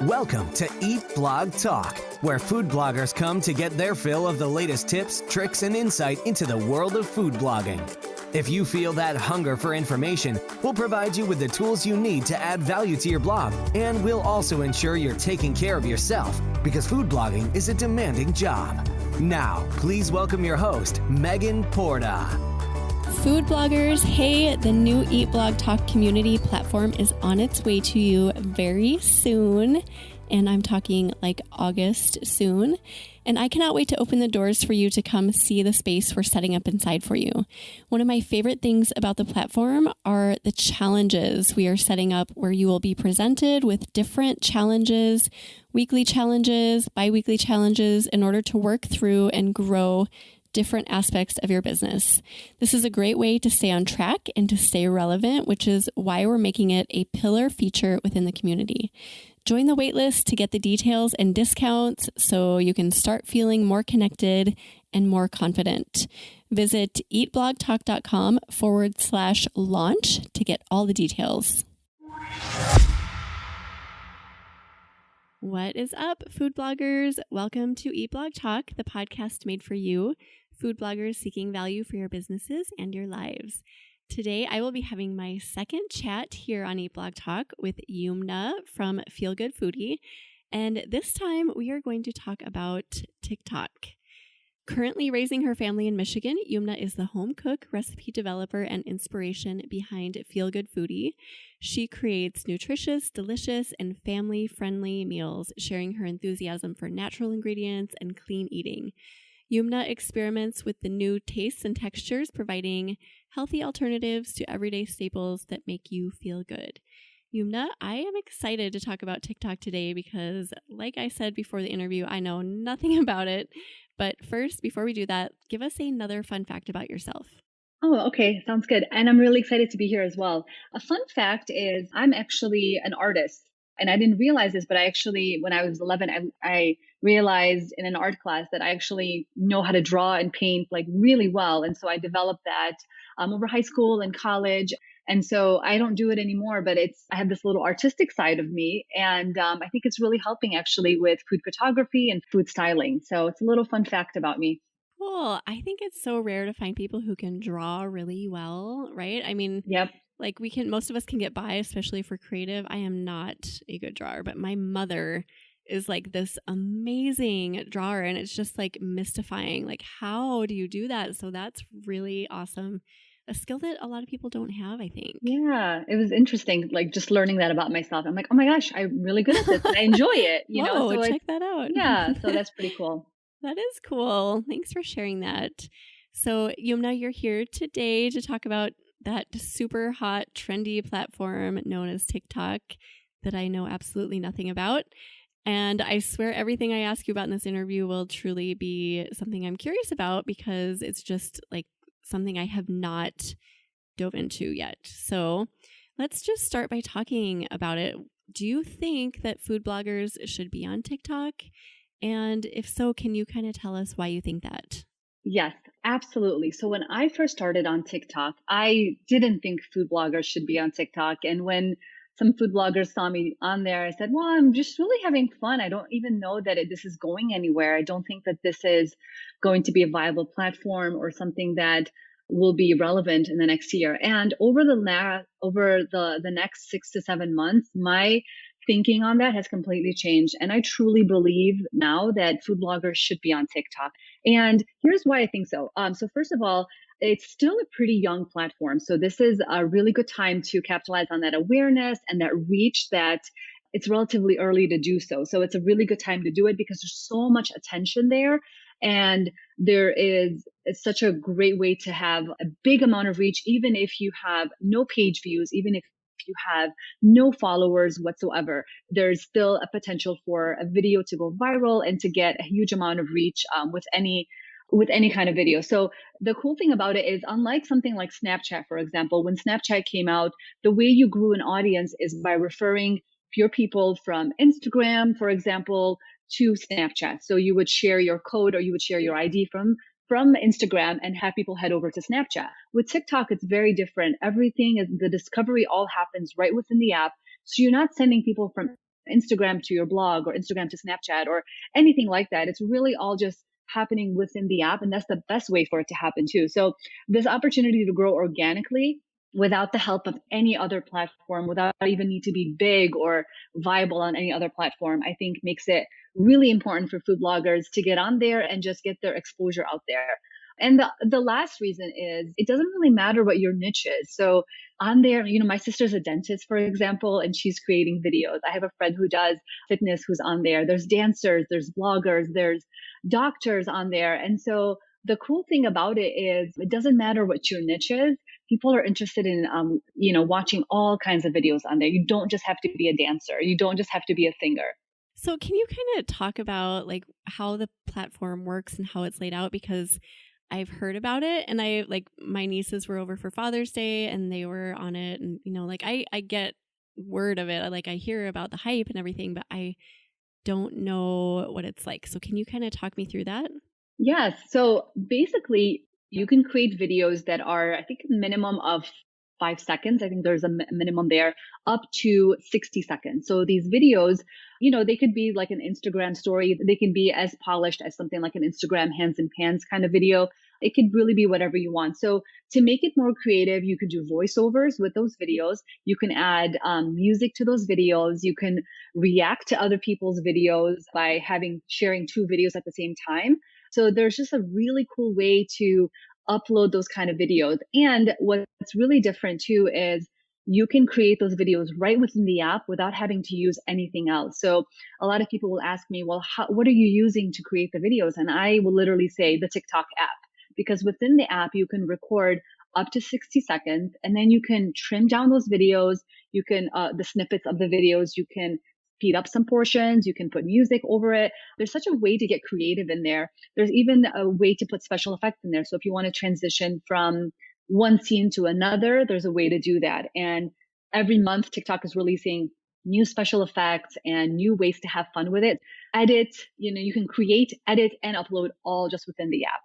Welcome to Eat Blog Talk, where food bloggers come to get their fill of the latest tips, tricks, and insight into the world of food blogging. If you feel that hunger for information, we'll provide you with the tools you need to add value to your blog, and we'll also ensure you're taking care of yourself, because food blogging is a demanding job. Now, please welcome your host, Megan Porta. Food bloggers, hey, the new Eat Blog Talk community platform is on its way to you very soon. And I'm talking like August soon. And I cannot wait to open the doors for you to come see the space we're setting up inside for you. One of my favorite things about the platform are the challenges we are setting up, where you will be presented with different challenges, weekly challenges, bi-weekly challenges, in order to work through and grow different aspects of your business. This is a great way to stay on track and to stay relevant, which is why we're making it a pillar feature within the community. Join the waitlist to get the details and discounts so you can start feeling more connected and more confident. Visit eatblogtalk.com/launch to get all the details. What is up, food bloggers? Welcome to Eat Blog Talk, the podcast made for you, food bloggers seeking value for your businesses and your lives. Today, I will be having my second chat here on Eat Blog Talk with Yumna from Feel Good Foodie. And this time, we are going to talk about TikTok. Currently raising her family in Michigan, Yumna is the home cook, recipe developer, and inspiration behind Feel Good Foodie. She creates nutritious, delicious, and family-friendly meals, sharing her enthusiasm for natural ingredients and clean eating. Yumna experiments with the new tastes and textures, providing healthy alternatives to everyday staples that make you feel good. Yumna, I am excited to talk about TikTok today because, like I said before the interview, I know nothing about it. But first, before we do that, give us another fun fact about yourself. Oh, okay. Sounds good. And I'm really excited to be here as well. A fun fact is I'm actually an artist. And I didn't realize this, but I actually, when I was 11, I realized in an art class that I actually know how to draw and paint like really well. And so I developed that over high school and college. And so I don't do it anymore, but I have this little artistic side of me. And I think it's really helping actually with food photography and food styling. So it's a little fun fact about me. Cool. I think it's so rare to find people who can draw really well, right? I mean, Yep. Like most of us can get by, especially for creative. I am not a good drawer, but my mother is like this amazing drawer, and it's just like mystifying. Like, how do you do that? So that's really awesome. A skill that a lot of people don't have, I think. Yeah, it was interesting, like just learning that about myself. I'm like, oh my gosh, I'm really good at this. And I enjoy it. Whoa, So check that out. Yeah, so that's pretty cool. That is cool. Thanks for sharing that. So, Yumna, you're here today to talk about that super hot, trendy platform known as TikTok that I know absolutely nothing about. And I swear everything I ask you about in this interview will truly be something I'm curious about, because it's just like something I have not dove into yet. So let's just start by talking about it. Do you think that food bloggers should be on TikTok? And if so, can you kind of tell us why you think that? Yes, absolutely. So when I first started on TikTok, I didn't think food bloggers should be on TikTok. And when some food bloggers saw me on there, I said, well, I'm just really having fun. I don't even know that this is going anywhere. I don't think that this is going to be a viable platform or something that will be relevant in the next year. And over the next 6 to 7 months, my thinking on that has completely changed. And I truly believe now that food bloggers should be on TikTok. And here's why I think so. So first of all, it's still a pretty young platform. So this is a really good time to capitalize on that awareness and that reach that it's relatively early to do so. So it's a really good time to do it because there's so much attention there. And it's such a great way to have a big amount of reach, even if you have no page views, even if you have no followers whatsoever. There's still a potential for a video to go viral and to get a huge amount of reach with any kind of video. So the cool thing about it is, unlike something like Snapchat, for example, when Snapchat came out, the way you grew an audience is by referring your people from Instagram, for example, to Snapchat. So you would share your code or you would share your ID from Instagram and have people head over to Snapchat. With TikTok, it's very different. The discovery all happens right within the app. So you're not sending people from Instagram to your blog or Instagram to Snapchat or anything like that. It's really all just happening within the app. And that's the best way for it to happen too. So this opportunity to grow organically without the help of any other platform, without even need to be big or viable on any other platform, I think makes it really important for food bloggers to get on there and just get their exposure out there. And the last reason is it doesn't really matter what your niche is. So on there, my sister's a dentist, for example, and she's creating videos. I have a friend who does fitness who's on there. There's dancers, there's bloggers, there's doctors on there. And so the cool thing about it is it doesn't matter what your niche is. People are interested in, watching all kinds of videos on there. You don't just have to be a dancer. You don't just have to be a singer. So can you kind of talk about like how the platform works and how it's laid out? Because I've heard about it, and my nieces were over for Father's Day and they were on it, and I get word of it. I hear about the hype and everything, but I don't know what it's like. So can you kind of talk me through that? Yes. So basically, you can create videos that are, I think, a minimum of 5 seconds. I think there's a minimum there, up to 60 seconds. So these videos, they could be like an Instagram story. They can be as polished as something like an Instagram hands in pans kind of video. It could really be whatever you want. So to make it more creative, you could do voiceovers with those videos. You can add music to those videos. You can react to other people's videos by sharing two videos at the same time. So there's just a really cool way to upload those kind of videos. And what's really different too is you can create those videos right within the app without having to use anything else. So a lot of people will ask me, well, what are you using to create the videos? And I will literally say the TikTok app, because within the app, you can record up to 60 seconds and then you can trim down those videos. You can, the snippets of the videos, you can speed up some portions. You can put music over it. There's such a way to get creative in there. There's even a way to put special effects in there. So if you want to transition from one scene to another, there's a way to do that. And every month, TikTok is releasing new special effects and new ways to have fun with it. Edit, you can create, edit, and upload all just within the app.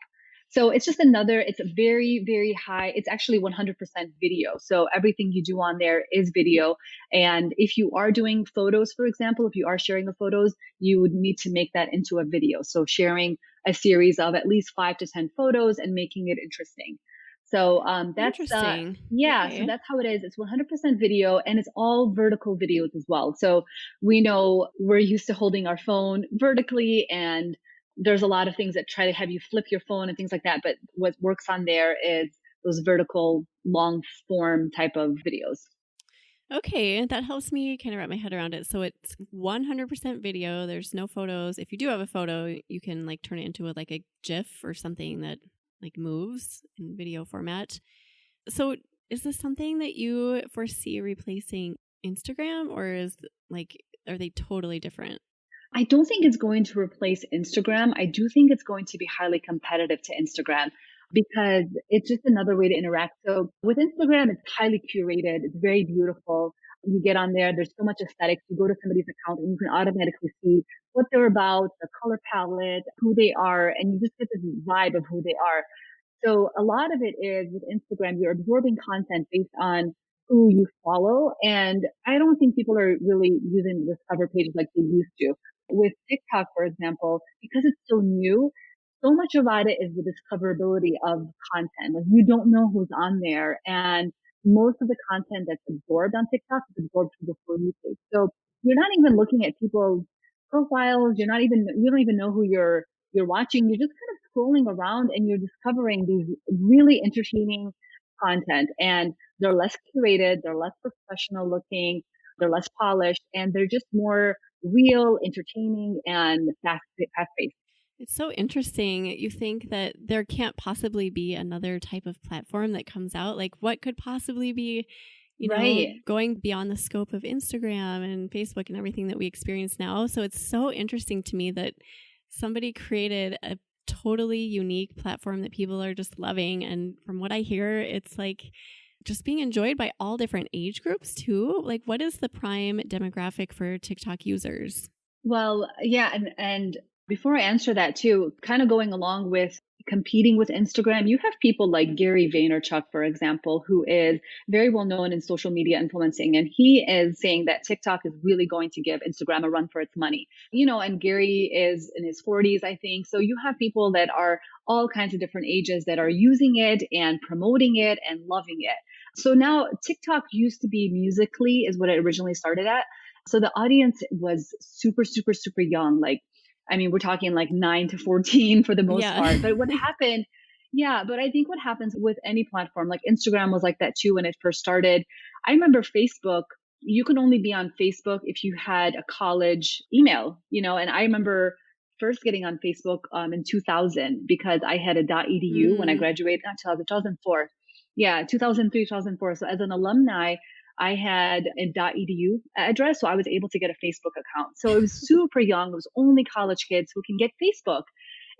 So it's just it's a very, very high, it's actually 100% video. So everything you do on there is video. And if you are doing photos, for example, if you are sharing the photos, you would need to make that into a video. So sharing a series of at least 5 to 10 photos and making it interesting. So that's interesting. Okay. So that's how it is. It's 100% video and it's all vertical videos as well. So we know we're used to holding our phone vertically, and there's a lot of things that try to have you flip your phone and things like that. But what works on there is those vertical long form type of videos. Okay, that helps me kind of wrap my head around it. So it's 100% video. There's no photos. If you do have a photo, you can turn it into a GIF or something that moves in video format. So is this something that you foresee replacing Instagram, or are they totally different? I don't think it's going to replace Instagram. I do think it's going to be highly competitive to Instagram because it's just another way to interact. So with Instagram, it's highly curated. It's very beautiful. You get on there, there's so much aesthetics. You go to somebody's account and you can automatically see what they're about, the color palette, who they are, and you just get this vibe of who they are. So a lot of it is with Instagram, you're absorbing content based on who you follow. And I don't think people are really using the discover pages like they used to. With TikTok, for example, because it's so new, so much about it is the discoverability of content. Like you don't know who's on there. And most of the content that's absorbed on TikTok is absorbed through the For You page. So you're not even looking at people's profiles. You don't even know who you're watching. You're just kind of scrolling around and you're discovering these really entertaining content, and they're less curated. They're less professional looking. They're less polished, and they're just more real, entertaining, and fast-paced. It's so interesting. You think that there can't possibly be another type of platform that comes out. What could possibly be, going beyond the scope of Instagram and Facebook and everything that we experience now. So it's so interesting to me that somebody created a totally unique platform that people are just loving. And from what I hear, it's just being enjoyed by all different age groups too. What is the prime demographic for TikTok users? Well, yeah. And before I answer that too, kind of going along with competing with Instagram. You have people like Gary Vaynerchuk, for example, who is very well known in social media influencing. And he is saying that TikTok is really going to give Instagram a run for its money. And Gary is in his 40s, I think. So you have people that are all kinds of different ages that are using it and promoting it and loving it. So now TikTok used to be Musically is what it originally started at. So the audience was super, super, super young. We're talking like 9 to 14 for the most part. But what happened, but I think what happens with any platform, like Instagram was like that too when it first started. I remember Facebook, you could only be on Facebook if you had a college email, and I remember first getting on Facebook in 2000 because I had a .edu when I graduated, not 2004. Yeah, 2003, 2004. So as an alumni, I had a .edu address, so I was able to get a Facebook account. So it was super young. It was only college kids who can get Facebook.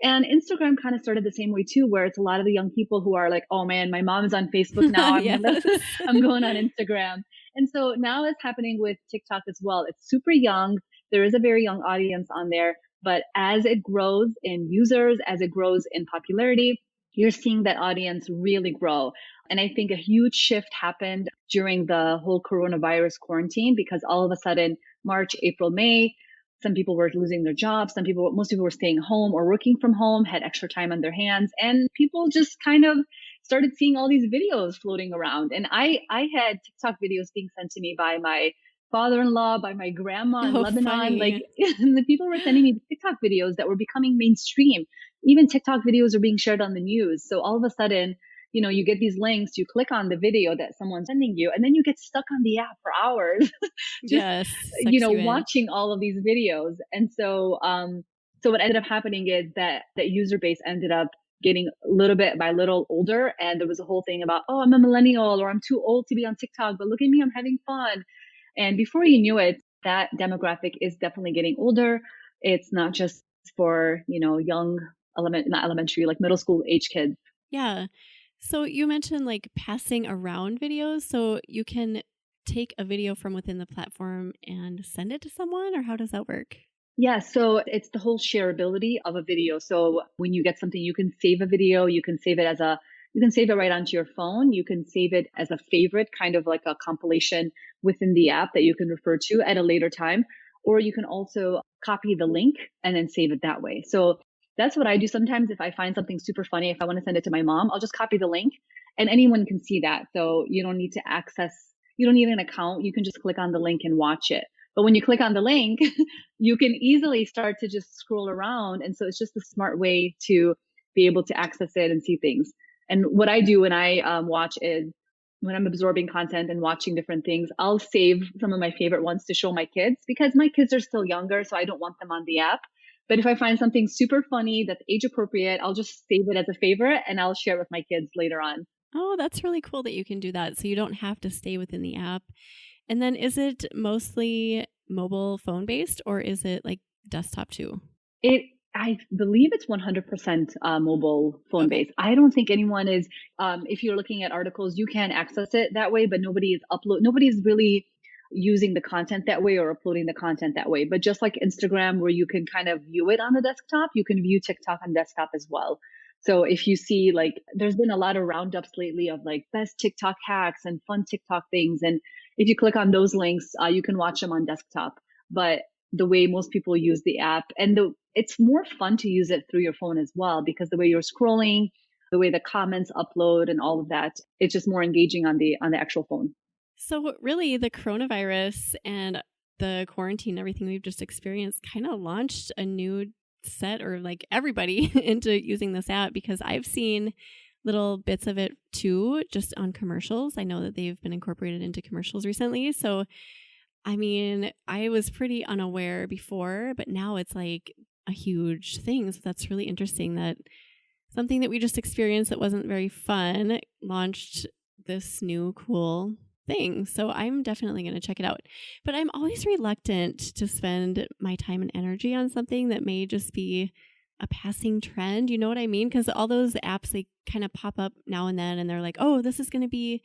And Instagram kind of started the same way too, where it's a lot of the young people who are like, oh man, my mom is on Facebook now. I'm going on Instagram. And so now it's happening with TikTok as well. It's super young. There is a very young audience on there, but as it grows in users, as it grows in popularity, you're seeing that audience really grow. And I think a huge shift happened during the whole coronavirus quarantine because all of a sudden, March, April, May, some people were losing their jobs. Most people were staying home or working from home, had extra time on their hands. And people just kind of started seeing all these videos floating around. And I had TikTok videos being sent to me by my father-in-law, by my grandma in Lebanon. Funny. The people were sending me TikTok videos that were becoming mainstream. Even TikTok videos are being shared on the news. So all of a sudden, you get these links, you click on the video that someone's sending you, and then you get stuck on the app for hours, just, watching all of these videos. And so, so what ended up happening is that user base ended up getting a little bit by little older. And there was a whole thing about, oh, I'm a millennial or I'm too old to be on TikTok, but look at me, I'm having fun. And before you knew it, that demographic is definitely getting older. It's not just for, young not elementary, like middle school age kids. Yeah. So you mentioned like passing around videos. So you can take a video from within the platform and send it to someone, or how does that work? Yeah, so it's the whole shareability of a video. So when you get something, you can save a video, you can save it right onto your phone. You can save it as a favorite, kind of like a compilation within the app that you can refer to at a later time. Or you can also copy the link and then save it that way. So that's what I do sometimes. If I find something super funny, if I want to send it to my mom, I'll just copy the link and anyone can see that. So you don't need an account. You can just click on the link and watch it. But when you click on the link, you can easily start to just scroll around. And so it's just a smart way to be able to access it and see things. And what I do when I watch is when I'm absorbing content and watching different things, I'll save some of my favorite ones to show my kids because my kids are still younger. So I don't want them on the app. But if I find something super funny that's age appropriate, I'll just save it as a favorite and I'll share it with my kids later on. Oh, that's really cool that you can do that. So you don't have to stay within the app. And then is it mostly mobile phone based or is it like desktop too? I believe it's 100% mobile phone based. I don't think anyone is, if you're looking at articles, you can access it that way, but nobody's really using the content that way or uploading the content that way. But just like Instagram, where you can kind of view it on the desktop, you can view TikTok on desktop as well. So if you see, like, there's been a lot of roundups lately of like best TikTok hacks and fun TikTok things. And if you click on those links, you can watch them on desktop. But the way most people use the app, and it's more fun to use it through your phone as well, because the way you're scrolling, the way the comments upload and all of that, it's just more engaging on the actual phone. So really the coronavirus and the quarantine, everything we've just experienced kind of launched a new set or like everybody into using this app, because I've seen little bits of it too, just on commercials. I know that they've been incorporated into commercials recently. So, I mean, I was pretty unaware before, but now it's like a huge thing. So that's really interesting that something that we just experienced that wasn't very fun launched this new cool thing. So I'm definitely going to check it out. But I'm always reluctant to spend my time and energy on something that may just be a passing trend. You know what I mean? Because all those apps, they kind of pop up now and then and they're like, oh, this is going to be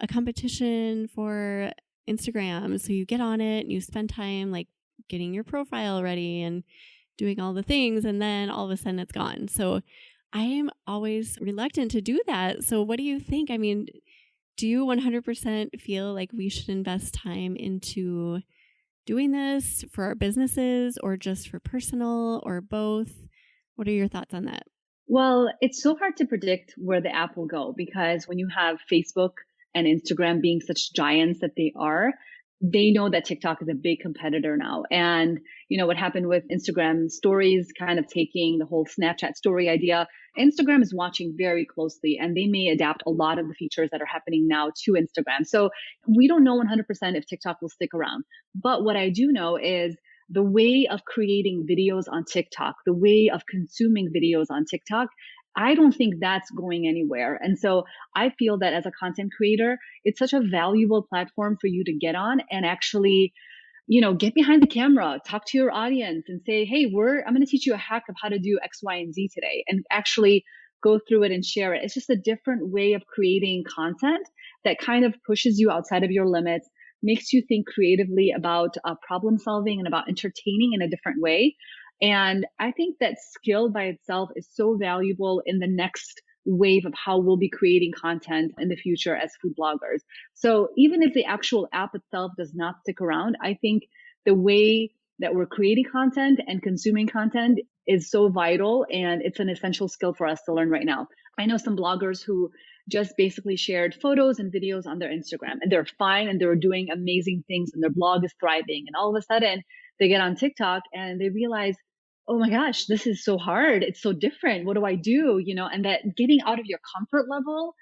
a competition for Instagram. So you get on it and you spend time like getting your profile ready and doing all the things. And then all of a sudden it's gone. So I am always reluctant to do that. So what do you think? I mean, do you 100% feel like we should invest time into doing this for our businesses or just for personal or both? What are your thoughts on that? Well, it's so hard to predict where the app will go because when you have Facebook and Instagram being such giants that they are, they know that TikTok is a big competitor now. And, what happened with Instagram stories kind of taking the whole Snapchat story idea. Instagram is watching very closely and they may adapt a lot of the features that are happening now to Instagram. So we don't know 100% if TikTok will stick around. But what I do know is the way of creating videos on TikTok, the way of consuming videos on TikTok, I don't think that's going anywhere. And so I feel that as a content creator, it's such a valuable platform for you to get on and actually, get behind the camera, talk to your audience and say, hey, I'm going to teach you a hack of how to do X, Y, and Z today, and actually go through it and share it. It's just a different way of creating content that kind of pushes you outside of your limits, makes you think creatively about problem solving and about entertaining in a different way. And I think that skill by itself is so valuable in the next wave of how we'll be creating content in the future as food bloggers. So even if the actual app itself does not stick around, I think the way that we're creating content and consuming content is so vital, and it's an essential skill for us to learn right now. I know some bloggers who just basically shared photos and videos on their Instagram, and they're fine and they're doing amazing things and their blog is thriving. And all of a sudden they get on TikTok and they realize, oh my gosh, this is so hard. It's so different. What do I do? And that getting out of your comfort level.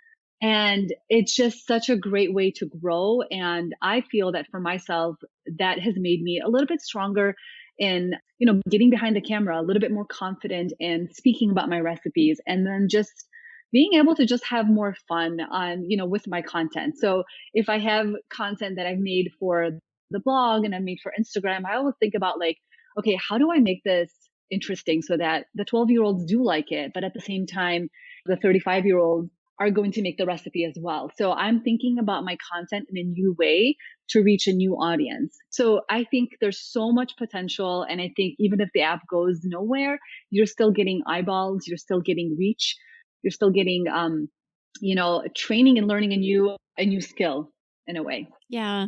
And it's just such a great way to grow. And I feel that for myself, that has made me a little bit stronger in, getting behind the camera, a little bit more confident in speaking about my recipes, and then just being able to just have more fun on, with my content. So if I have content that I've made for the blog and I've made for Instagram, I always think about like, okay, how do I make this interesting so that the 12-year-olds do like it, but at the same time, the 35-year-olds are going to make the recipe as well. So I'm thinking about my content in a new way to reach a new audience. So I think there's so much potential. And I think even if the app goes nowhere, you're still getting eyeballs, you're still getting reach, you're still getting, training and learning a new skill in a way. Yeah,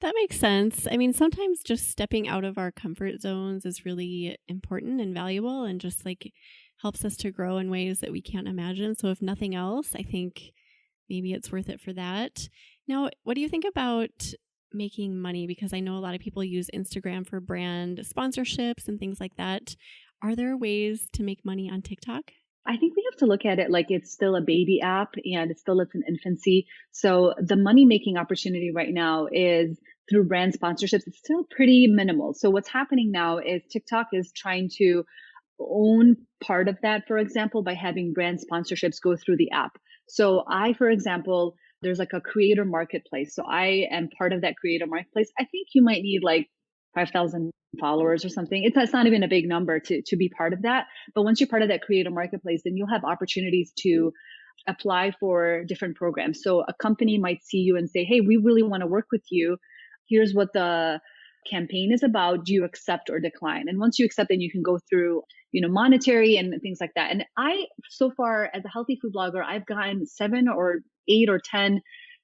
that makes sense. I mean, sometimes just stepping out of our comfort zones is really important and valuable and just like helps us to grow in ways that we can't imagine. So if nothing else, I think maybe it's worth it for that. Now, what do you think about making money? Because I know a lot of people use Instagram for brand sponsorships and things like that. Are there ways to make money on TikTok? I think we have to look at it like it's still a baby app and it's still in infancy. So the money making opportunity right now is through brand sponsorships. It's still pretty minimal. So what's happening now is TikTok is trying to own part of that, for example, by having brand sponsorships go through the app. So for example, there's like a creator marketplace. So I am part of that creator marketplace. I think you might need like 5,000 followers or something. It's not even a big number to be part of that. But once you're part of that creator marketplace, then you'll have opportunities to apply for different programs. So a company might see you and say, hey, we really want to work with you. Here's what the campaign is about. Do you accept or decline? And once you accept, then you can go through, monetary and things like that. And so far as a healthy food blogger, I've gotten 7 or 8 or 10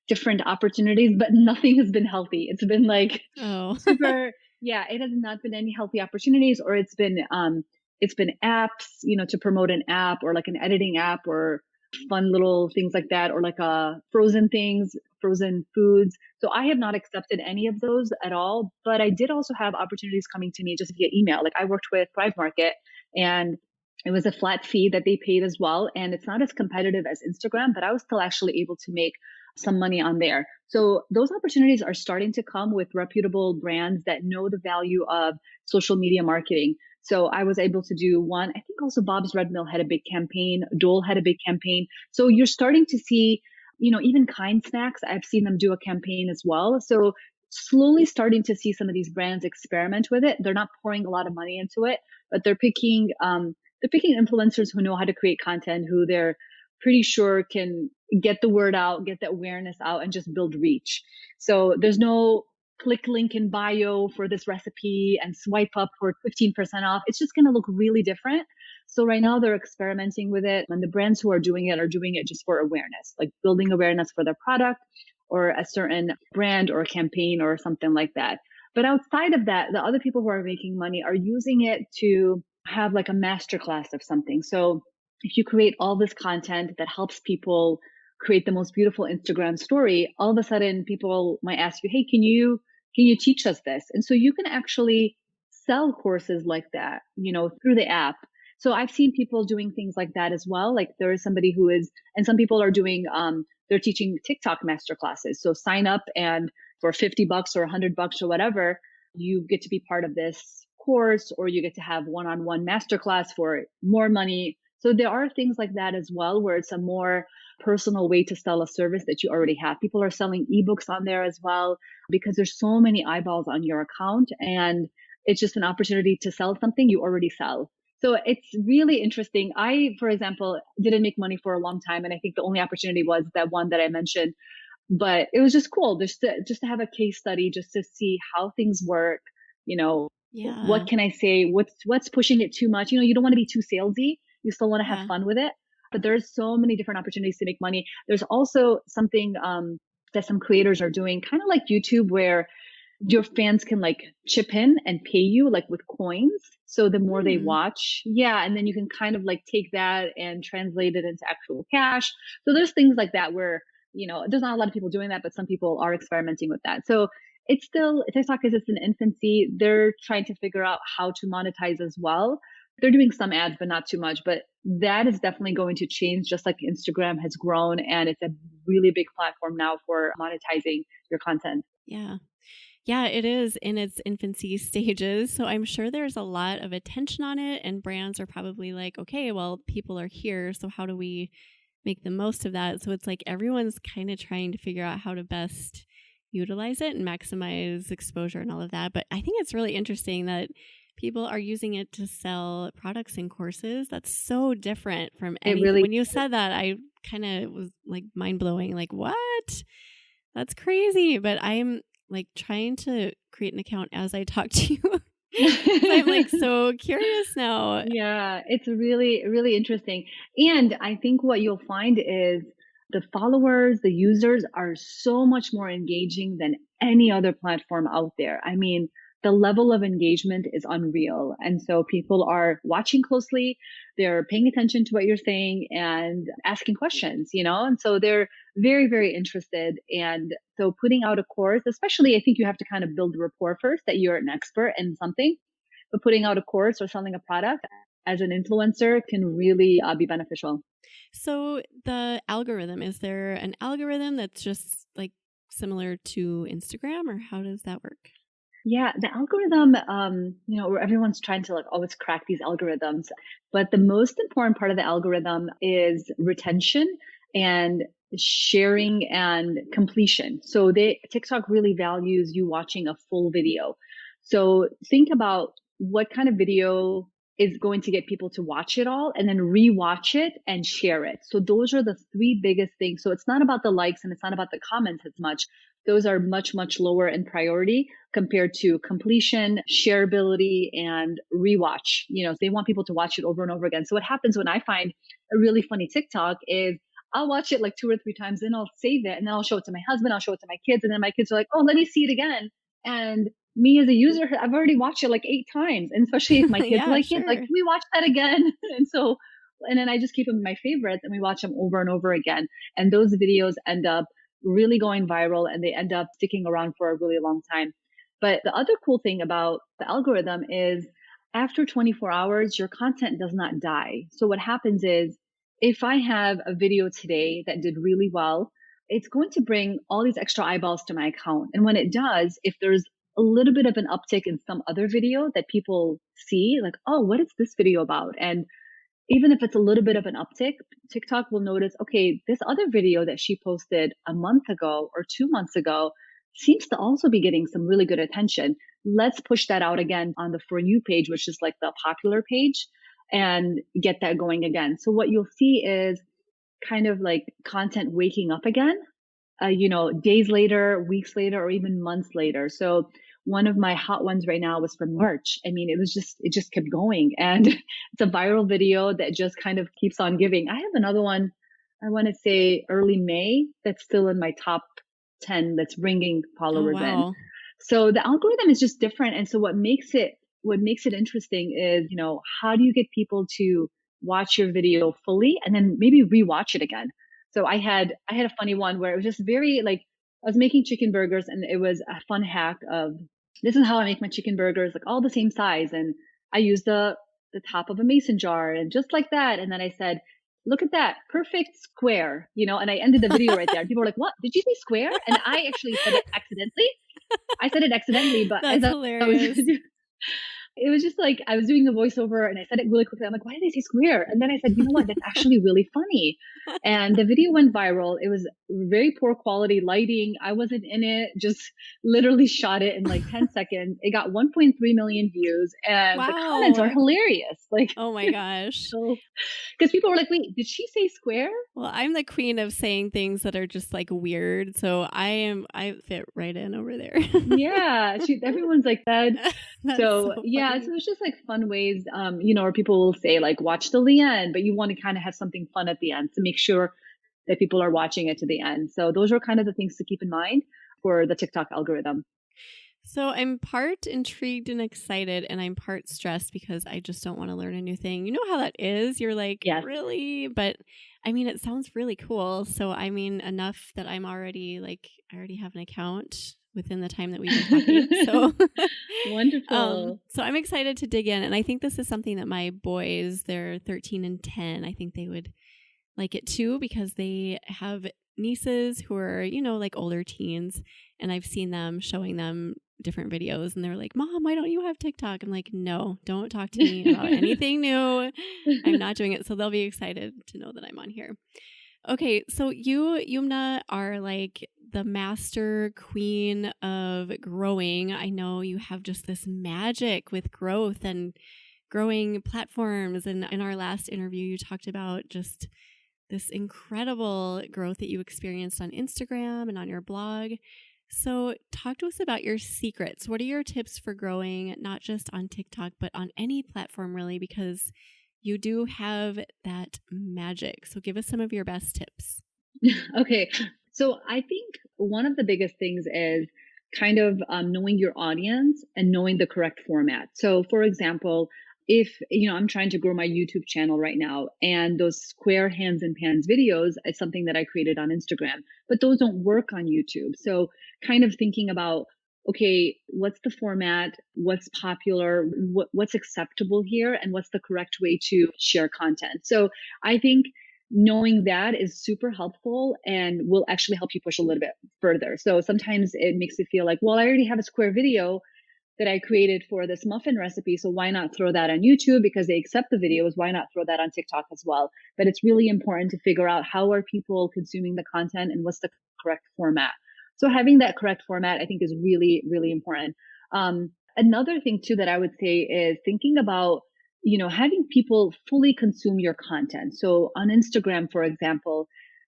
different opportunities, but nothing has been healthy. It's been like super, yeah, it has not been any healthy opportunities, or it's been apps, to promote an app or like an editing app or fun little things like that, or like frozen foods. So I have not accepted any of those at all, but I did also have opportunities coming to me just via email. Like I worked with Thrive Market and it was a flat fee that they paid as well. And it's not as competitive as Instagram, but I was still actually able to make some money on there. So those opportunities are starting to come with reputable brands that know the value of social media marketing. So I was able to do one. I think also Bob's Red Mill had a big campaign. Dole had a big campaign. So you're starting to see, even Kind Snacks, I've seen them do a campaign as well. So slowly starting to see some of these brands experiment with it. They're not pouring a lot of money into it, but they're picking influencers who know how to create content, who they're pretty sure can get the word out, get the awareness out, and just build reach. So there's no click link in bio for this recipe and swipe up for 15% off. It's just going to look really different. So right now they're experimenting with it, and the brands who are doing it just for awareness, like building awareness for their product or a certain brand or campaign or something like that. But outside of that, the other people who are making money are using it to have like a masterclass of something. So if you create all this content that helps people create the most beautiful Instagram story, all of a sudden people might ask you, hey, can you teach us this? And so you can actually sell courses like that, through the app. So I've seen people doing things like that as well. Like there is somebody who is, and some people are doing, they're teaching TikTok master classes. So sign up, and for $50 or $100 or whatever, you get to be part of this course, or you get to have one-on-one masterclass for more money. So there are things like that as well, where it's a more personal way to sell a service that you already have. People are selling ebooks on there as well, because there's so many eyeballs on your account, and it's just an opportunity to sell something you already sell. So it's really interesting. I, for example, didn't make money for a long time, and I think the only opportunity was that one that I mentioned. But it was just cool just to have a case study, just to see how things work. Yeah. What can I say? What's pushing it too much? You don't want to be too salesy. You still want to have Yeah. fun with it. But there's so many different opportunities to make money. There's also something that some creators are doing, kind of like YouTube, where your fans can like chip in and pay you like with coins. So the more they Hmm. watch, yeah, and then you can kind of like take that and translate it into actual cash. So there's things like that where, there's not a lot of people doing that, but some people are experimenting with that. So it's still, TikTok is just in infancy. They're trying to figure out how to monetize as well. They're doing some ads, but not too much. But that is definitely going to change, just like Instagram has grown, and it's a really big platform now for monetizing your content. Yeah. Yeah, it is in its infancy stages. So I'm sure there's a lot of attention on it, and brands are probably like, okay, well, people are here. So how do we make the most of that? So it's like everyone's kind of trying to figure out how to best utilize it and maximize exposure and all of that. But I think it's really interesting that people are using it to sell products and courses. That's so different from It anything. really When you said that, I kind of was like mind blowing, like, what? That's crazy. But I'm like trying to create an account as I talk to you. 'Cause I'm like so curious now. Yeah, it's really, really interesting. And I think what you'll find is the followers, the users are so much more engaging than any other platform out there. I mean, the level of engagement is unreal. And so people are watching closely, they're paying attention to what you're saying and asking questions, and so they're very, very interested. And so putting out a course, especially, I think you have to kind of build rapport first that you're an expert in something, but putting out a course or selling a product as an influencer can really be beneficial. So the algorithm, is there an algorithm that's just like similar to Instagram, or how does that work? Yeah, the algorithm, where everyone's trying to like always crack these algorithms, but the most important part of the algorithm is retention and sharing and completion. So TikTok really values you watching a full video. So think about what kind of video is going to get people to watch it all and then rewatch it and share it. So those are the three biggest things. So it's not about the likes and it's not about the comments as much. Those are much, much lower in priority compared to completion, shareability, and rewatch. They want people to watch it over and over again. So what happens when I find a really funny TikTok is I'll watch it like 2 or 3 times, then I'll save it, and then I'll show it to my husband, I'll show it to my kids, and then my kids are like, oh, let me see it again. And me as a user, I've already watched it like 8 times. And especially if my kids Yeah, like it, like, sure. can we watch that again? And then I just keep them in my favorites and we watch them over and over again. And those videos end up really going viral and they end up sticking around for a really long time. But the other cool thing about the algorithm is after 24 hours, your content does not die. So what happens is if I have a video today that did really well, it's going to bring all these extra eyeballs to my account. And when it does, if there's a little bit of an uptick in some other video that people see, like, oh, what is this video about? And even if it's a little bit of an uptick, TikTok will notice, okay, this other video that she posted a month ago or 2 months ago seems to also be getting some really good attention. Let's push that out again on the For You page, which is like the popular page, and get that going again. So what you'll see is kind of like content waking up again, days later, weeks later, or even months later. So one of my hot ones right now was from March. I mean, it just kept going. And it's a viral video that just kind of keeps on giving. I have another one, I want to say early May, that's still in my top 10 that's bringing Oh, followers in. wow. So the algorithm is just different. And so what makes it interesting is, how do you get people to watch your video fully and then maybe rewatch it again? So I had a funny one where it was just very like, I was making chicken burgers and it was a fun hack of, this is how I make my chicken burgers, like all the same size. And I used the top of a mason jar and just like that. And then I said, look at that perfect square, and I ended the video right there. And people were like, what, did you say square? And I actually said it accidentally. I said it accidentally, but I That's thought I was hilarious. gonna do. It was just like I was doing the voiceover and I said it really quickly. I'm like, why did they say square? And then I said, you know what? That's actually really funny. And the video went viral. It was very poor quality lighting. I wasn't in it, just literally shot it in like 10 seconds. It got 1.3 million views and the comments are Wow. hilarious. Like, Oh my gosh. so, because people were like, wait, did she say square? Well, I'm the queen of saying things that are just like weird. So I fit right in over there. Yeah, everyone's like that. That's So so yeah, funny. so it's just like fun ways, where people will say like, watch till the end, but you want to kind of have something fun at the end to make sure that people are watching it to the end. So those are kind of the things to keep in mind for the TikTok algorithm. So I'm part intrigued and excited, and I'm part stressed because I just don't want to learn a new thing. You know how that is? You're like, Yes. really? But I mean, it sounds really cool. So I mean, enough that I already have an account within the time that we've been talking. So, Wonderful. so I'm excited to dig in, and I think this is something that my boys, they're 13 and 10, I think they would like it too because they have nieces who are, like older teens, and I've seen them showing them different videos and they're like, Mom, why don't you have TikTok? I'm like, no, don't talk to me about anything new. I'm not doing it. So they'll be excited to know that I'm on here. Okay, so you, Yumna, are like the master queen of growing. I know you have just this magic with growth and growing platforms. And in our last interview, you talked about just this incredible growth that you experienced on Instagram and on your blog. So, talk to us about your secrets. What are your tips for growing, not just on TikTok, but on any platform, really? Because you do have that magic. So, give us some of your best tips. Okay. So I think one of the biggest things is kind of knowing your audience and knowing the correct format. So for example, if, I'm trying to grow my YouTube channel right now and those square hands and pans videos is something that I created on Instagram, but those don't work on YouTube. So kind of thinking about, okay, what's the format? What's popular? What's acceptable here? And what's the correct way to share content? So I think knowing that is super helpful and will actually help you push a little bit further. So sometimes it makes you feel like, well, I already have a square video that I created for this muffin recipe. So why not throw that on YouTube because they accept the videos? Why not throw that on TikTok as well? But it's really important to figure out how are people consuming the content and what's the correct format. So having that correct format, I think is really, really important. Another thing too that I would say is thinking about having people fully consume your content. So on Instagram, for example,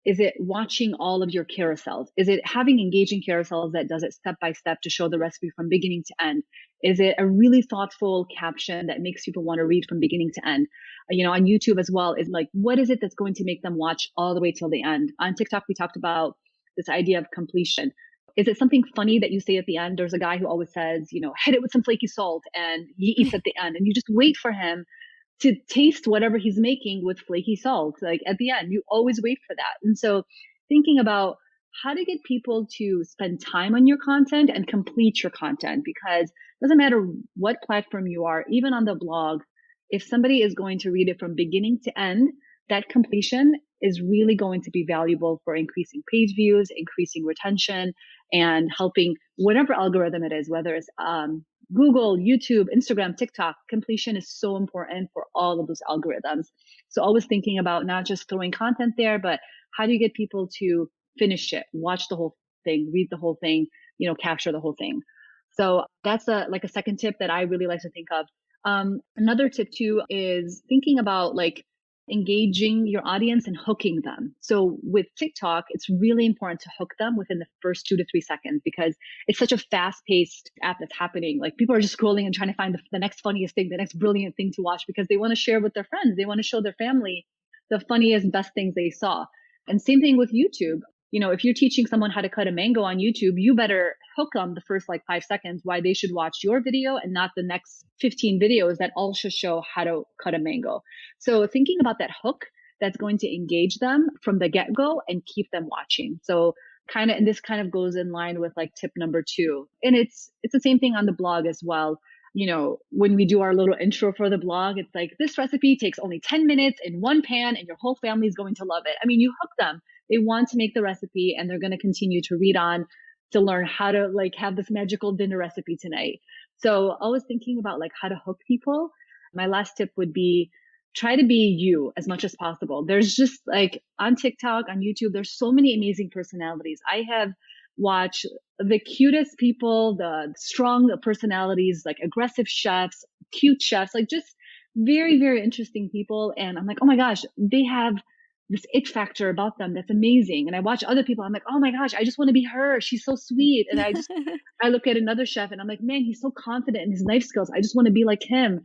is it watching all of your carousels? Is it having engaging carousels that does it step by step to show the recipe from beginning to end? Is it a really thoughtful caption that makes people want to read from beginning to end? On YouTube as well, is like, what is it that's going to make them watch all the way till the end? On TikTok, we talked about this idea of completion. Is it something funny that you say at the end? There's a guy who always says, hit it with some flaky salt, and he eats at the end, and you just wait for him to taste whatever he's making with flaky salt. Like at the end, you always wait for that. And so thinking about how to get people to spend time on your content and complete your content, because it doesn't matter what platform you are, even on the blog, if somebody is going to read it from beginning to end, that completion is really going to be valuable for increasing page views, increasing retention, and helping whatever algorithm it is, whether it's Google, YouTube, Instagram, TikTok. Completion is so important for all of those algorithms. So always thinking about not just throwing content there, but how do you get people to finish it, watch the whole thing, read the whole thing, capture the whole thing. So that's a second tip that I really like to think of. Another tip too is thinking about like engaging your audience and hooking them. So with TikTok, it's really important to hook them within the first 2 to 3 seconds because it's such a fast paced app that's happening. Like people are just scrolling and trying to find the next funniest thing, the next brilliant thing to watch because they want to share with their friends. They want to show their family the funniest, best things they saw. And same thing with YouTube. If you're teaching someone how to cut a mango on YouTube, you better hook them the first like 5 seconds why they should watch your video and not the next 15 videos that also show how to cut a mango. So thinking about that hook that's going to engage them from the get-go and keep them watching. So and this kind of goes in line with like tip number 2. And it's the same thing on the blog as well. When we do our little intro for the blog, it's like this recipe takes only 10 minutes in one pan and your whole family is going to love it. I mean, you hook them. They want to make the recipe and they're going to continue to read on to learn how to like have this magical dinner recipe tonight. So always thinking about like how to hook people. My last tip would be try to be you as much as possible. There's just like on TikTok, on YouTube, there's so many amazing personalities. I have watched the cutest people, the strong personalities, like aggressive chefs, cute chefs, like just very, very interesting people. And I'm like, oh my gosh, they have this it factor about them that's amazing. And I watch other people, I'm like, oh my gosh, I just want to be her. She's so sweet. And I look at another chef and I'm like, man, he's so confident in his knife skills. I just want to be like him.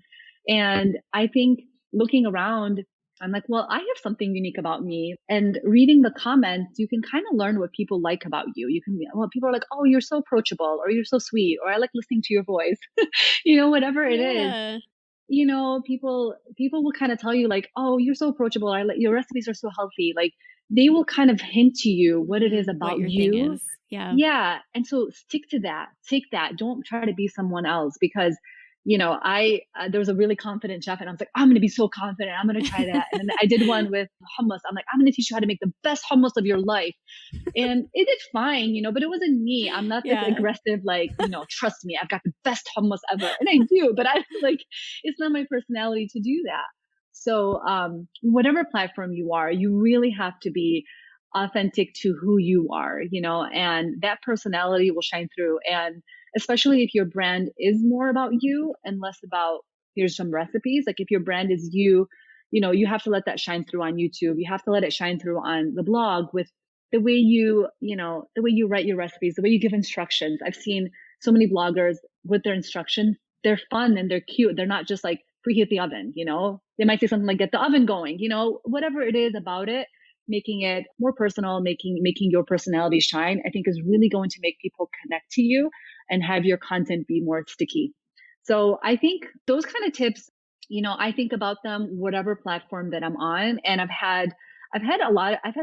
And I think looking around, I'm like, well, I have something unique about me. And reading the comments, you can kind of learn what people like about you. People are like, oh, you're so approachable, or you're so sweet, or I like listening to your voice, whatever it is. Yeah. People will kind of tell you like, oh, you're so approachable. Your recipes are so healthy. Like they will kind of hint to you what it is about what your you. thing is. Yeah. Yeah. And so stick to that. Take that. Don't try to be someone else because, there was a really confident chef and I was like, I'm going to be so confident. I'm going to try that. And then I did one with hummus. I'm like, I'm going to teach you how to make the best hummus of your life. And it did fine, but it wasn't me. I'm not this aggressive, like, trust me, I've got the best hummus ever. And I do, but it's not my personality to do that. So, whatever platform you are, you really have to be authentic to who you are, and that personality will shine through. And especially if your brand is more about you and less about here's some recipes. Like if your brand is you, you have to let that shine through on YouTube. You have to let it shine through on the blog with the way the way you write your recipes, the way you give instructions. I've seen so many bloggers with their instructions. They're fun and they're cute. They're not just like preheat the oven, they might say something like get the oven going, whatever it is about it, making it more personal, making your personality shine, I think is really going to make people connect to you and have your content be more sticky. So I think those kind of tips, I think about them, whatever platform that I'm on. And I've had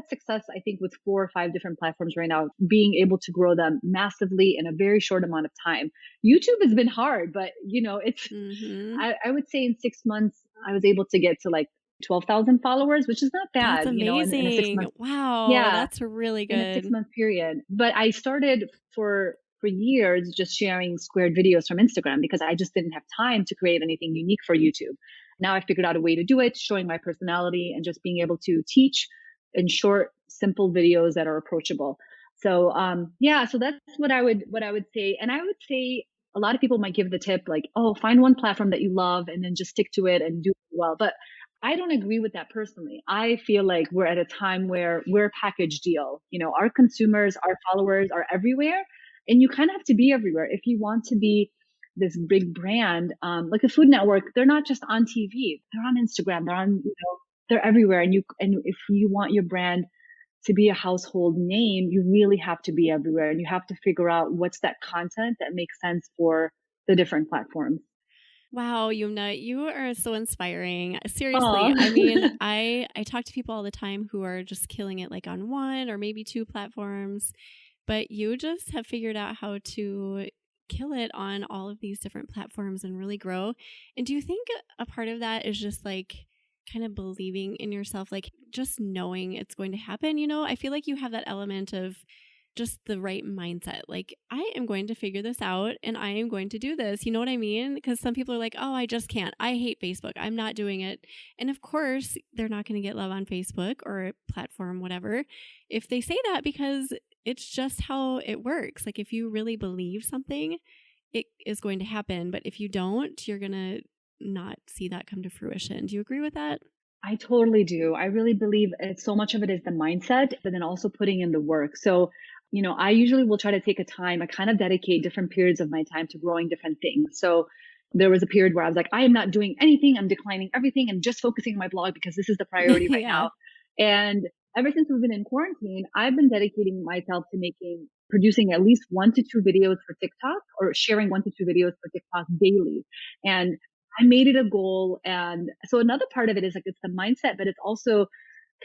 success, I think, with 4 or 5 different platforms right now, being able to grow them massively in a very short amount of time. YouTube has been hard, but it's, I would say in 6 months, I was able to get to like 12,000 followers, which is not bad. That's amazing. In a 6 month, wow. Yeah, that's really good. In a 6 month period. But I started for years just sharing squared videos from Instagram because I just didn't have time to create anything unique for YouTube. Now I figured out a way to do it, showing my personality and just being able to teach in short, simple videos that are approachable. So, so that's what I would say. And I would say a lot of people might give the tip like, oh, find one platform that you love and then just stick to it and do it well. But I don't agree with that personally. I feel like we're at a time where we're a package deal. Our consumers, our followers are everywhere. And you kind of have to be everywhere. If you want to be this big brand, like the Food Network, they're not just on TV. They're on Instagram. They're on, they're everywhere. And if you want your brand to be a household name, you really have to be everywhere. And you have to figure out what's that content that makes sense for the different platforms. Wow, Yumna, you are so inspiring. Seriously. Aww. I mean, I talk to people all the time who are just killing it like on 1 or maybe 2 platforms. But you just have figured out how to kill it on all of these different platforms and really grow. And do you think a part of that is just like kind of believing in yourself, like just knowing it's going to happen? I feel like you have that element of just the right mindset. Like, I am going to figure this out and I am going to do this. You know what I mean? Because some people are like, oh, I just can't. I hate Facebook. I'm not doing it. And of course, they're not going to get love on Facebook or a platform, whatever, if they say that, because it's just how it works. Like if you really believe something, it is going to happen. But if you don't, you're going to not see that come to fruition. Do you agree with that? I totally do. I really believe so much of it is the mindset, but then also putting in the work. So, I usually will try to take a time. I kind of dedicate different periods of my time to growing different things. So there was a period where I was like, I am not doing anything. I'm declining everything and just focusing on my blog because this is the priority right Yeah. now. And ever since we've been in quarantine, I've been dedicating myself to producing at least 1 to 2 videos for TikTok or sharing 1 to 2 videos for TikTok daily. And I made it a goal. And so another part of it is like it's the mindset, but it's also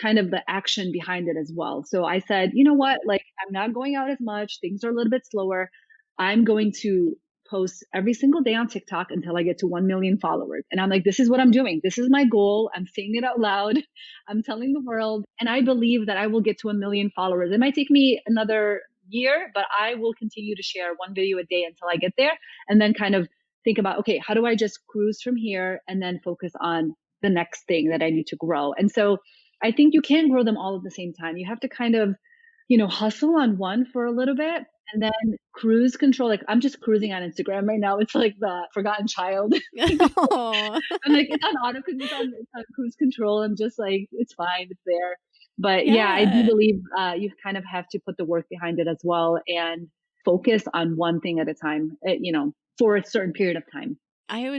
kind of the action behind it as well. So I said, you know what? Like, I'm not going out as much. Things are a little bit slower. I'm going to post every single day on TikTok until I get to 1 million followers. And I'm like, this is what I'm doing. This is my goal. I'm saying it out loud. I'm telling the world. And I believe that I will get to 1 million followers. It might take me another year, but I will continue to share 1 video a day until I get there. And then kind of think about, okay, how do I just cruise from here and then focus on the next thing that I need to grow? And so I think you can't grow them all at the same time. You have to kind of, hustle on one for a little bit and then cruise control. Like I'm just cruising on Instagram right now. It's like the forgotten child. Oh. I'm like, it's on auto, it's on cruise control. I'm just like, it's fine. It's there. But yeah, I do Yeah. believe you kind of have to put the work behind it as well and focus on one thing at a time, for a certain period of time. I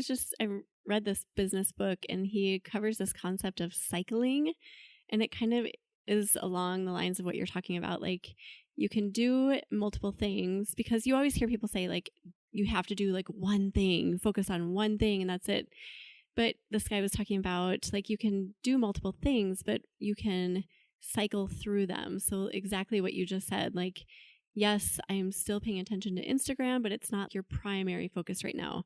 read this business book and he covers this concept of cycling, and it kind of is along the lines of what you're talking about. Like you can do multiple things because you always hear people say like you have to do like one thing, focus on one thing and that's it. But this guy was talking about like you can do multiple things, but you can cycle through them. So exactly what you just said, like yes, I'm still paying attention to Instagram, but it's not your primary focus right now.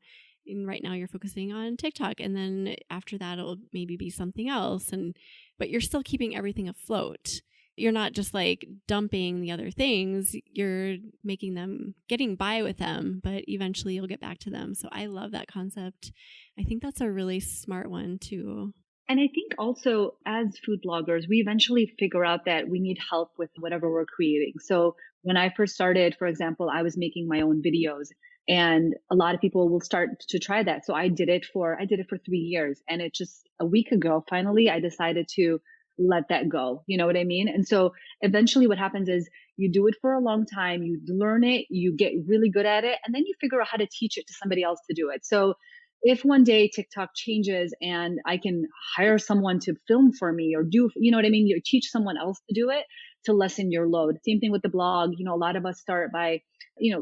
And right now you're focusing on TikTok, and then after that it'll maybe be something else, and but you're still keeping everything afloat. You're not just like dumping the other things, you're making them, getting by with them, but eventually you'll get back to them. So I love that concept. I think that's a really smart one too. And I think also as food bloggers, we eventually figure out that we need help with whatever we're creating. So when I first started, for example, I was making my own videos and a lot of people will start to try that. So I did it for 3 years, and it just a week ago, finally, I decided to let that go. You know what I mean? And so eventually what happens is you do it for a long time, you learn it, you get really good at it, and then you figure out how to teach it to somebody else to do it. So if one day TikTok changes and I can hire someone to film for me or do, you know what I mean? You teach someone else to do it to lessen your load. Same thing with the blog. A lot of us start by,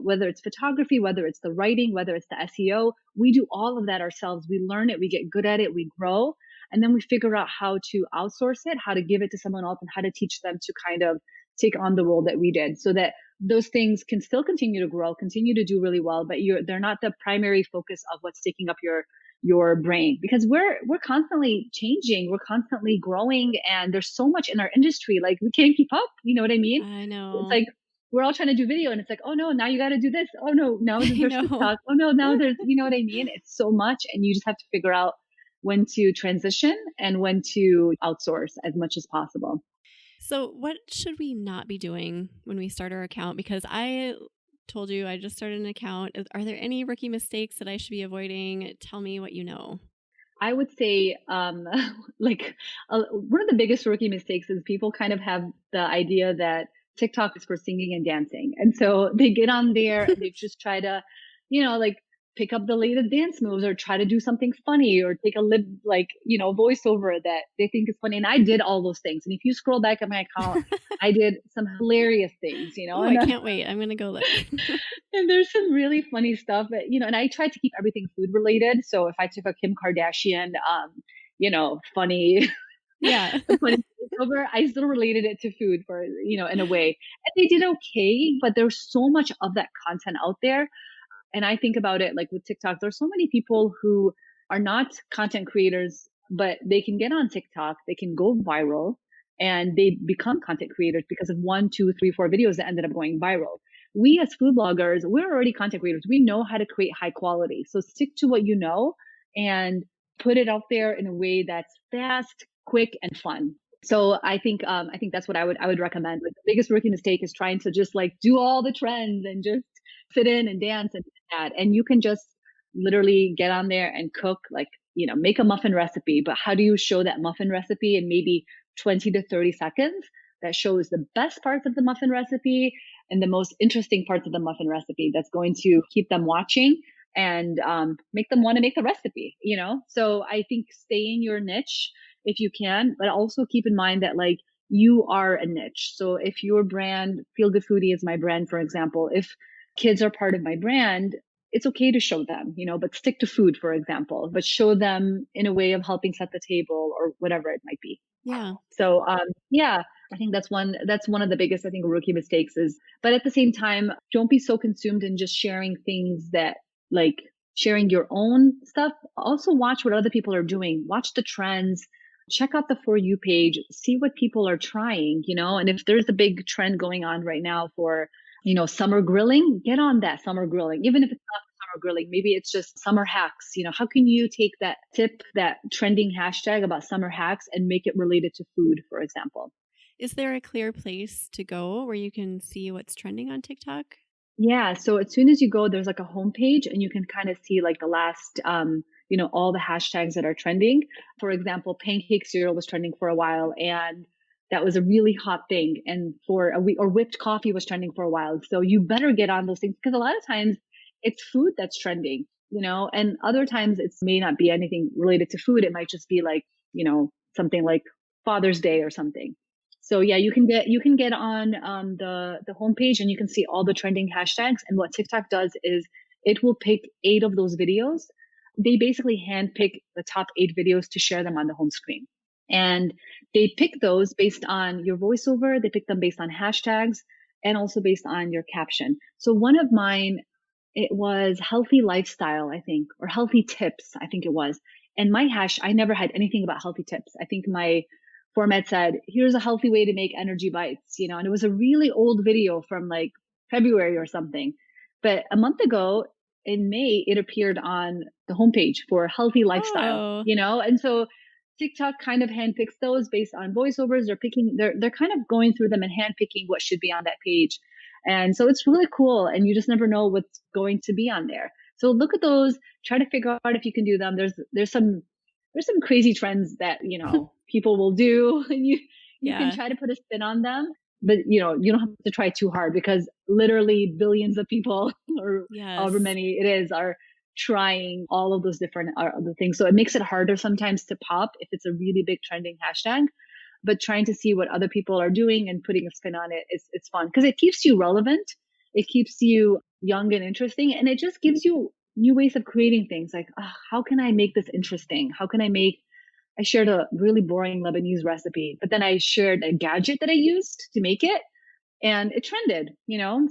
whether it's photography, whether it's the writing, whether it's the SEO, we do all of that ourselves. We learn it, we get good at it, we grow, and then we figure out how to outsource it, how to give it to someone else, and how to teach them to kind of take on the role that we did so that those things can still continue to grow, continue to do really well, but they're not the primary focus of what's taking up your brain, because we're constantly changing, we're constantly growing, and there's so much in our industry, like we can't keep up. You know what I mean? I It's know. like we're all trying to do video, and it's like, oh no, now you got to do this. Oh no, now I there's know. TikTok. Oh no, now there's, you know what I mean? It's so much, and you just have to figure out when to transition and when to outsource as much as possible. So, what should we not be doing when we start our account? Because I told you I just started an account. Are there any rookie mistakes that I should be avoiding? Tell me what you know. I would say, like, one of the biggest rookie mistakes is people kind of have the idea that TikTok is for singing and dancing. And so they get on there and they just try to, like pick up the latest dance moves or try to do something funny or take a lip, like, voiceover that they think is funny. And I did all those things. And if you scroll back at my account, I did some hilarious things, Oh, I can't wait. I'm going to go look. and there's some really funny stuff that, and I try to keep everything food related. So if I took a Kim Kardashian, funny, Yeah. funny over, I still related it to food for, in a way. And they did okay, but there's so much of that content out there. And I think about it like with TikTok, there's so many people who are not content creators, but they can get on TikTok, they can go viral, and they become content creators because of 1, 2, 3, 4 videos that ended up going viral. We as food bloggers, we're already content creators. We know how to create high quality. So stick to what you know and put it out there in a way that's fast, quick, and fun. So I think that's what I would recommend. Like the biggest rookie mistake is trying to just like do all the trends and just fit in and dance and that. And you can just literally get on there and cook like make a muffin recipe, but how do you show that muffin recipe in maybe 20 to 30 seconds that shows the best parts of the muffin recipe and the most interesting parts of the muffin recipe that's going to keep them watching and make them want to make the recipe. So I think stay in your niche if you can, but also keep in mind that like you are a niche. So if your brand, Feel Good Foodie is my brand, for example, if kids are part of my brand, it's okay to show them, but stick to food, for example, but show them in a way of helping set the table or whatever it might be. Yeah. So, yeah, I think that's one of the biggest, I think, rookie mistakes is, but at the same time, don't be so consumed in just sharing things that like sharing your own stuff. Also watch what other people are doing, watch the trends, check out the For You page, see what people are trying, and if there's a big trend going on right now for, summer grilling, get on that summer grilling, even if it's not summer grilling, maybe it's just summer hacks. How can you take that tip, that trending hashtag about summer hacks and make it related to food, for example? Is there a clear place to go where you can see what's trending on TikTok? Yeah. So as soon as you go, there's like a homepage and you can kind of see like the last, all the hashtags that are trending. For example, pancake cereal was trending for a while and that was a really hot thing. And for a week, or whipped coffee was trending for a while. So you better get on those things because a lot of times it's food that's trending, and other times it may not be anything related to food. It might just be like, something like Father's Day or something. So yeah, you can get on the homepage and you can see all the trending hashtags. And what TikTok does is it will pick 8 of those videos. They basically handpick the top 8 videos to share them on the home screen. And they pick those based on your voiceover. They pick them based on hashtags and also based on your caption. So one of mine, it was healthy lifestyle, I think, or healthy tips, I think it was. And I never had anything about healthy tips. I think my format said, here's a healthy way to make energy bites, and it was a really old video from like February or something. But a month ago in May, it appeared on the homepage for healthy lifestyle, and so TikTok kind of handpicks those based on voiceovers. They're kind of going through them and handpicking what should be on that page. And so it's really cool. And you just never know what's going to be on there. So look at those, try to figure out if you can do them. There's some crazy trends that, people will do and you can try to put a spin on them, but you don't have to try too hard because literally billions of people or however many it is are trying all of those different other things. So it makes it harder sometimes to pop if it's a really big trending hashtag, but trying to see what other people are doing and putting a spin on it it's fun because it keeps you relevant. It keeps you young and interesting. And it just gives you new ways of creating things like, how can I make this interesting? I shared a really boring Lebanese recipe, but then I shared a gadget that I used to make it and it trended,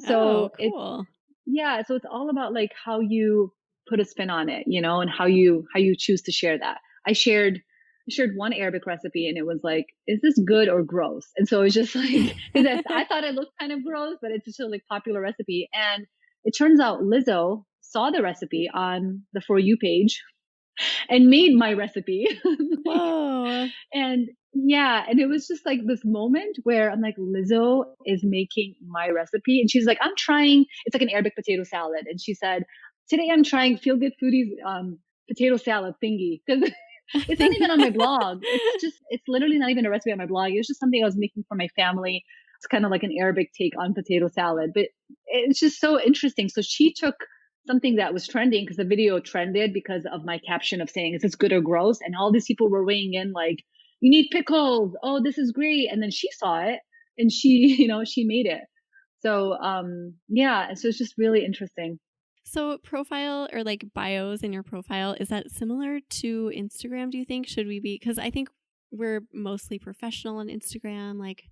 So cool. So it's all about like how you put a spin on it, and how you choose to share that. I shared one Arabic recipe and it was like, is this good or gross? And so it was just like, because I thought it looked kind of gross, but it's just a like popular recipe. And it turns out Lizzo saw the recipe on the For You page and made my recipe. Whoa. And and it was just like this moment where I'm like, Lizzo is making my recipe. And she's like, it's like an Arabic potato salad. And she said, today I'm trying Feel Good Foodie's potato salad thingy. Because it's not even on my blog. It's literally not even a recipe on my blog. It was just something I was making for my family. It's kind of like an Arabic take on potato salad, but it's just so interesting. So she took something that was trending because the video trended because of my caption of saying, is this good or gross? And all these people were weighing in like, you need pickles. Oh, this is great. And then she saw it and she, she made it. So, so it's just really interesting. So profile or like bios in your profile, is that similar to Instagram, do you think? Should we be, because I think we're mostly professional on Instagram. Like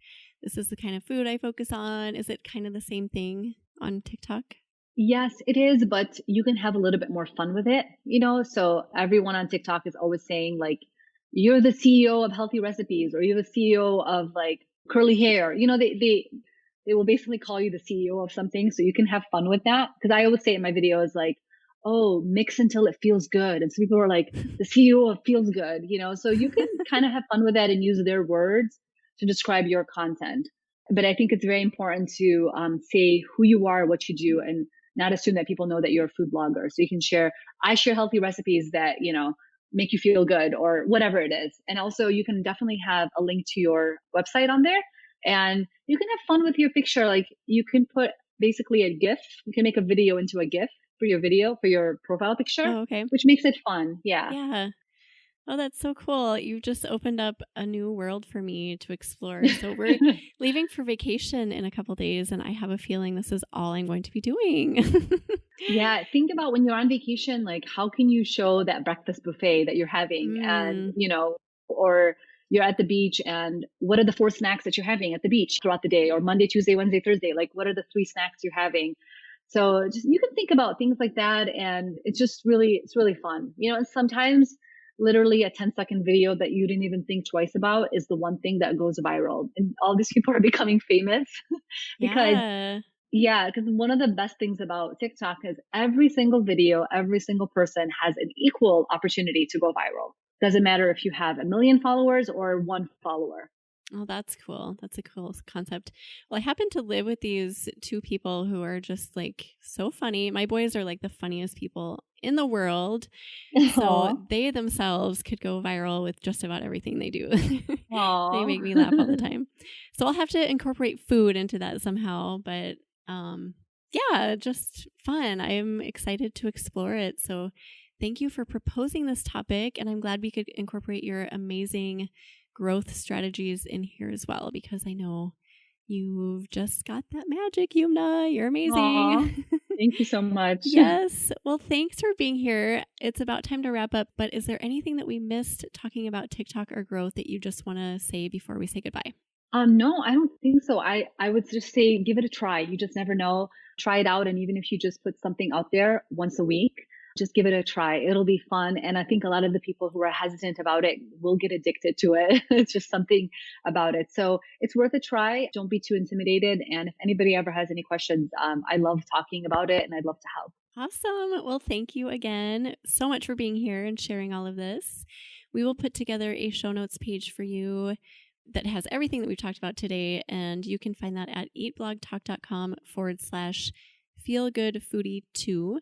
this is the kind of food I focus on. Is it kind of the same thing on TikTok? Yes, it is, but you can have a little bit more fun with it, So everyone on TikTok is always saying like, you're the CEO of healthy recipes or you're the CEO of like curly hair. They will basically call you the CEO of something. So you can have fun with that. Because I always say in my videos like, oh, mix until it feels good. And so people are like, the CEO of feels good, So you can kind of have fun with that and use their words to describe your content. But I think it's very important to say who you are, what you do, and not assume that people know that you're a food blogger. So you can I share healthy recipes that, make you feel good or whatever it is. And also you can definitely have a link to your website on there, and you can have fun with your picture. Like you can put basically a GIF. You can make a video into a GIF for your video, for your profile picture, Oh, okay. which makes it fun. Yeah. Yeah. Oh, that's so cool. You've just opened up a new world for me to explore. So we're leaving for vacation in a couple days, and I have a feeling this is all I'm going to be doing. Yeah, think about when you're on vacation, like how can you show that breakfast buffet that you're having and, or you're at the beach and what are the 4 snacks that you're having at the beach throughout the day, or Monday, Tuesday, Wednesday, Thursday, like what are the 3 snacks you're having? So just, you can think about things like that. And it's really fun, and sometimes literally a 10-second video that you didn't even think twice about is the one thing that goes viral. And all these people are becoming famous because because one of the best things about TikTok is every single video, every single person has an equal opportunity to go viral. Doesn't matter if you have 1 million followers or 1 follower. Oh, that's cool. That's a cool concept. Well, I happen to live with these 2 people who are just like so funny. My boys are like the funniest people in the world. So they themselves could go viral with just about everything they do. They make me laugh all the time. So I'll have to incorporate food into that somehow. But just fun. I'm excited to explore it. So thank you for proposing this topic. And I'm glad we could incorporate your amazing growth strategies in here as well, because I know you've just got that magic, Yumna. You're amazing. Thank you so much. Yes. Well, thanks for being here. It's about time to wrap up, but is there anything that we missed talking about TikTok or growth that you just want to say before we say goodbye? No, I don't think so. I would just say, give it a try. You just never know. Try it out. And even if you just put something out there once a week, just give it a try. It'll be fun. And I think a lot of the people who are hesitant about it will get addicted to it. It's just something about it. So it's worth a try. Don't be too intimidated. And if anybody ever has any questions, I love talking about it and I'd love to help. Awesome. Well, thank you again so much for being here and sharing all of this. We will put together a show notes page for you that has everything that we've talked about today. And you can find that at eatblogtalk.com/feelgoodfoodie2.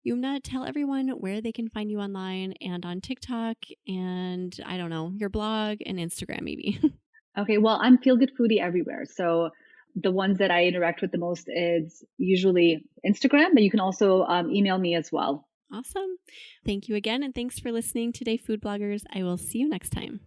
Yumna, tell everyone where they can find you online and on TikTok and, I don't know, your blog and Instagram maybe. Okay, well, I'm Feel Good Foodie everywhere. So the ones that I interact with the most is usually Instagram, but you can also email me as well. Awesome. Thank you again. And thanks for listening today, food bloggers. I will see you next time.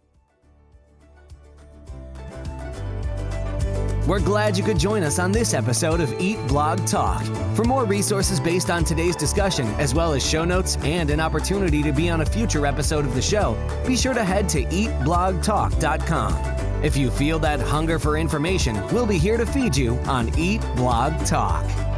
We're glad you could join us on this episode of Eat Blog Talk. For more resources based on today's discussion, as well as show notes and an opportunity to be on a future episode of the show, be sure to head to eatblogtalk.com. If you feel that hunger for information, we'll be here to feed you on Eat Blog Talk.